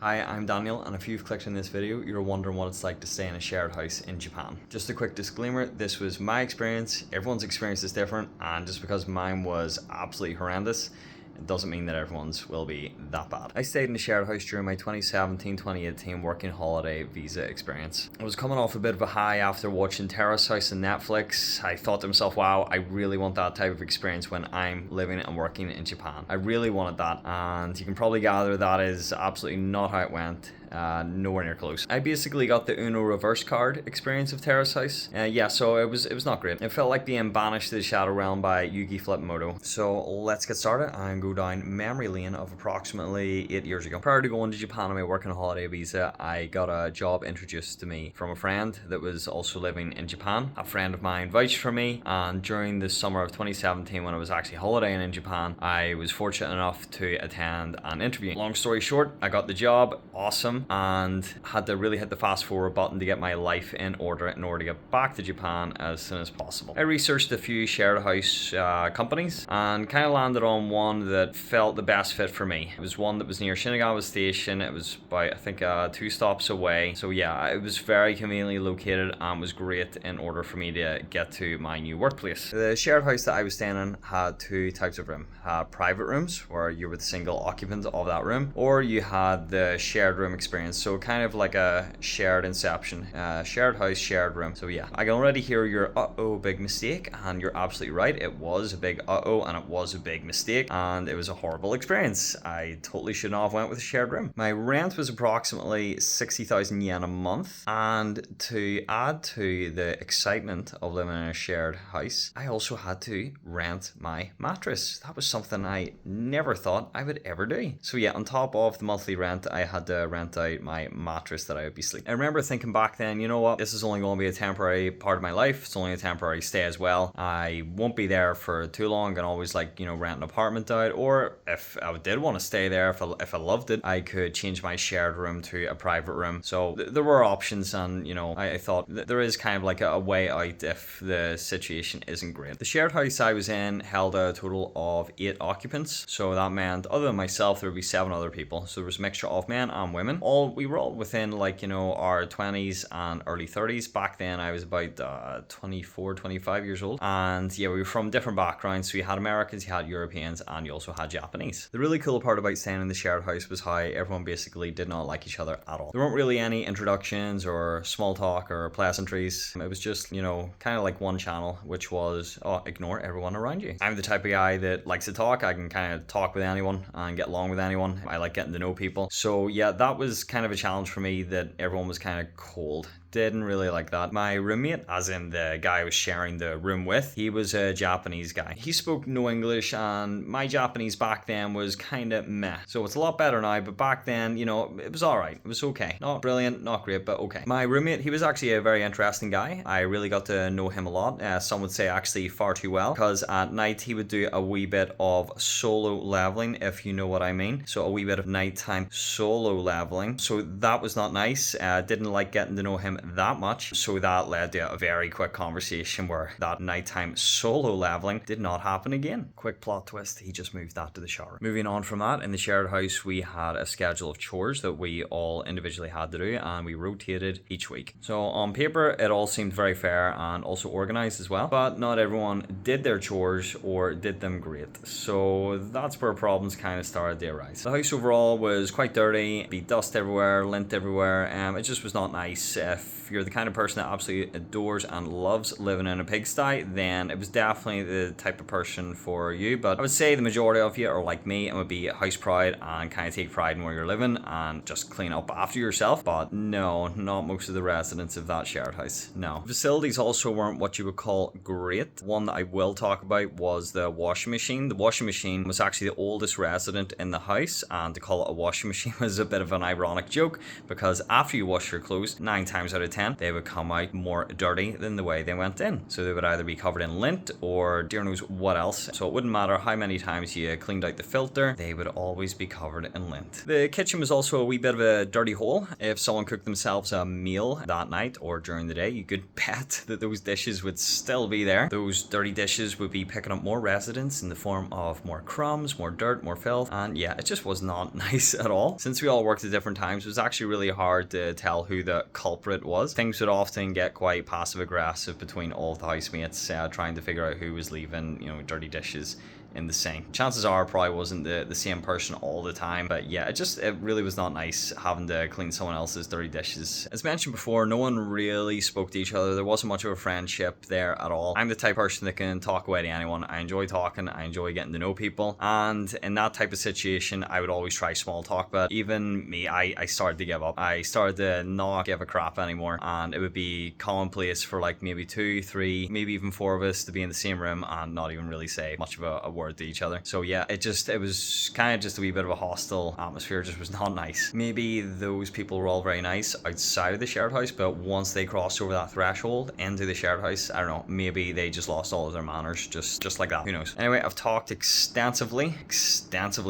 Hi, I'm Daniel, and if you've clicked on this video, you're wondering what it's like to stay in a shared house in Japan. Just a quick disclaimer, this was my experience, everyone's experience is different, and just because mine was absolutely horrendous, it doesn't mean that everyone's will be that bad. I stayed in a shared house during my 2017-2018 working holiday visa experience. I was coming off a bit of a high after watching Terrace House on Netflix. I thought to myself, wow, I really want that type of experience when I'm living and working in Japan. I really wanted that, and you can probably gather that is absolutely not how it went. Nowhere near close. I basically got the Uno reverse card experience of Terrace House. So it was not great. It felt like being banished to the Shadow Realm by Yugi Flipmoto. So let's get started and go down memory lane of approximately 8 years ago. Prior to going to Japan on my working holiday visa, I got a job introduced to me from a friend that was also living in Japan. A friend of mine vouched for me, and during the summer of 2017 when I was actually holidaying in Japan, I was fortunate enough to attend an interview. Long story short, I got the job, awesome, and had to really hit the fast forward button to get my life in order to get back to Japan as soon as possible. I researched a few shared house companies and kind of landed on one that felt the best fit for me. It was one that was near Ishikawa station. It was about, I think, 2 stops away. So yeah, it was very conveniently located and was great in order for me to get to my new workplace. The shared house that I was staying in had 2 types of room. Private rooms, where you were the single occupant of that room, or you had the shared room experience. So kind of like a shared inception, shared house, shared room. So yeah, I can already hear your uh-oh big mistake, and you're absolutely right. It was a big uh-oh, and it was a big mistake, and it was a horrible experience. I totally should not have went with a shared room. My rent was approximately 60,000 yen a month, and to add to the excitement of living in a shared house, I also had to rent my mattress. That was something I never thought I would ever do. So yeah, on top of the monthly rent, I had to rent out my mattress that I would be sleeping. I remember thinking back then, you know what, this is only going to be a temporary part of my life. It's only a temporary stay as well. I won't be there for too long. I can always rent an apartment out, or if I did want to stay there, if I loved it, I could change my shared room to a private room. So there were options, and I thought that there is kind of like a way out if the situation isn't great. The shared house I was in held a total of 8 occupants, so that meant other than myself there would be 7 other people. So there was a mixture of men and women. We were all within our 20s and early 30s. Back then I was about 24, 25 years old, and yeah, we were from different backgrounds. So you had Americans, you had Europeans, and you also had Japanese. The really cool part about staying in the shared house was how everyone basically did not like each other at all. There weren't really any introductions or small talk or pleasantries. It was just kind of like one channel, which was ignore everyone around you. I'm the type of guy that likes to talk. I can kind of talk with anyone and get along with anyone. I like getting to know people. So yeah, that was kind of a challenge for me, that everyone was kind of cold. Didn't really like that. My roommate, as in the guy I was sharing the room with, he was a Japanese guy. He spoke no English, and my Japanese back then was kind of meh. So it's a lot better now, but back then, it was alright. It was okay. Not brilliant, not great, but okay. My roommate, he was actually a very interesting guy. I really got to know him a lot. Some would say actually far too well, because at night he would do a wee bit of solo leveling, if you know what I mean. So a wee bit of nighttime solo leveling. So that was not nice. Didn't like getting to know him that much, so that led to a very quick conversation where that nighttime solo leveling did not happen again. Quick plot twist, he just moved that to the shower. Moving on from that, in the shared house we had a schedule of chores that we all individually had to do, and we rotated each week. So on paper it all seemed very fair and also organized as well, but not everyone did their chores or did them great. So that's where problems kind of started to arise. The house overall was quite dirty, be dust everywhere, lint everywhere. It just was not nice. If you're the kind of person that absolutely adores and loves living in a pigsty, then it was definitely the type of person for you. But I would say the majority of you are like me and would be house proud and kind of take pride in where you're living and just clean up after yourself. But no, not most of the residents of that shared house. No. The facilities also weren't what you would call great. One that I will talk about was the washing machine. The washing machine was actually the oldest resident in the house, and to call it a washing machine was a bit of an ironic joke, because after you wash your clothes, 9 times out of 10 they would come out more dirty than the way they went in. So they would either be covered in lint or dear knows what else. So it wouldn't matter how many times you cleaned out the filter, they would always be covered in lint. The kitchen was also a wee bit of a dirty hole. If someone cooked themselves a meal that night or during the day, you could bet that those dishes would still be there. Those dirty dishes would be picking up more residents in the form of more crumbs, more dirt, more filth, and yeah, it just was not nice at all. Since we all worked at different different times, it was actually really hard to tell who the culprit was. Things would often get quite passive aggressive between all of the housemates, trying to figure out who was leaving, dirty dishes in the sink. Chances are it probably wasn't the same person all the time, but yeah, it really was not nice having to clean someone else's dirty dishes. As mentioned before, no one really spoke to each other. There wasn't much of a friendship there at all. I'm the type of person that can talk away to anyone. I enjoy talking, I enjoy getting to know people, and in that type of situation, I would always try small talk, but even me, I started to give up. I started to not give a crap anymore, and it would be commonplace for like maybe 2, 3, maybe even 4 of us to be in the same room and not even really say much of a word to each other. So yeah, it was kind of just a wee bit of a hostile atmosphere. It just was not nice. Maybe those people were all very nice outside of the shared house, but once they crossed over that threshold into the shared house, I don't know, maybe they just lost all of their manners, just like that. Who knows? Anyway, I've talked extensively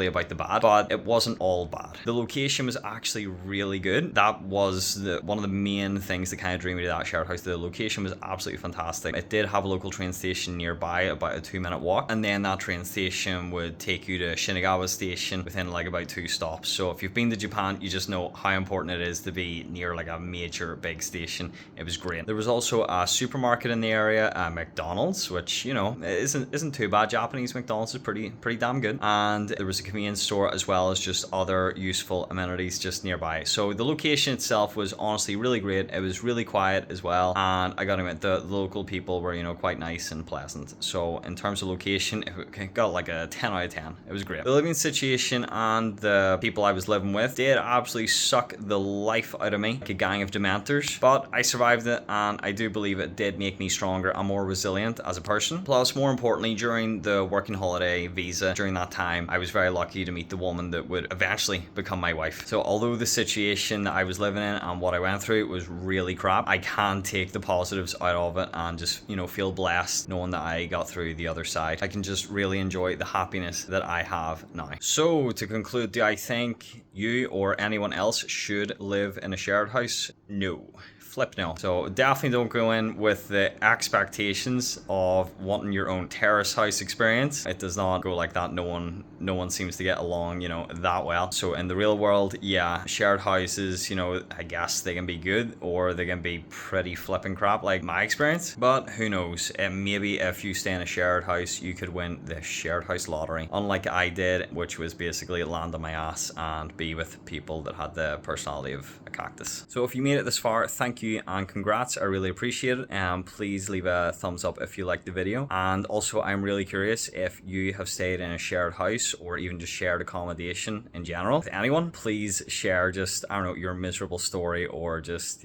about the bad, but it wasn't all bad. The location was actually really good. That was one of the main things that kind of drew me to that shared house. The location was absolutely fantastic. It did have a local train station nearby, about a 2-minute walk, and then that train station would take you to Ishikawa station within like about 2 stops. So if you've been to Japan, you just know how important it is to be near like a major big station. It was great. There was also a supermarket in the area, McDonald's, which isn't too bad. Japanese McDonald's is pretty damn good, and there was a convenience store as well as just other useful amenities just nearby. So the location itself was honestly really great. It was really quiet as well, and I gotta admit the local people were quite nice and pleasant. So in terms of location, it got like a 10 out of 10. It was great. The living situation and the people I was living with did absolutely suck the life out of me, like a gang of dementors, but I survived it, and I do believe it did make me stronger and more resilient as a person. Plus, more importantly, during the working holiday visa, during that time, I was very lucky to meet the woman that would eventually become my wife. So although the situation that I was living in and what I went through was really crap, I can take the positives out of it and just feel blessed knowing that I got through the other side. I can just really enjoy the happiness that I have now. So to conclude, do I think you or anyone else should live in a shared house? No. Flip no. So definitely don't go in with the expectations of wanting your own terrace house experience. It does not go like that. No one seems to get along, that well. So in the real world, yeah, shared houses, I guess they can be good or they can be pretty flipping crap, like my experience. But who knows? Maybe if you stay in a shared house, you could win the shared house lottery, unlike I did, which was basically land on my ass and be with people that had the personality of a cactus. So if you made it this far, thank you and congrats. I really appreciate it, and please leave a thumbs up if you liked the video. And also, I'm really curious if you have stayed in a shared house or even just shared accommodation in general with anyone. Please share just, I don't know, your miserable story or just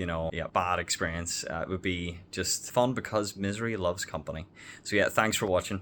bad experience. It would be just fun because misery loves company. So yeah, thanks for watching.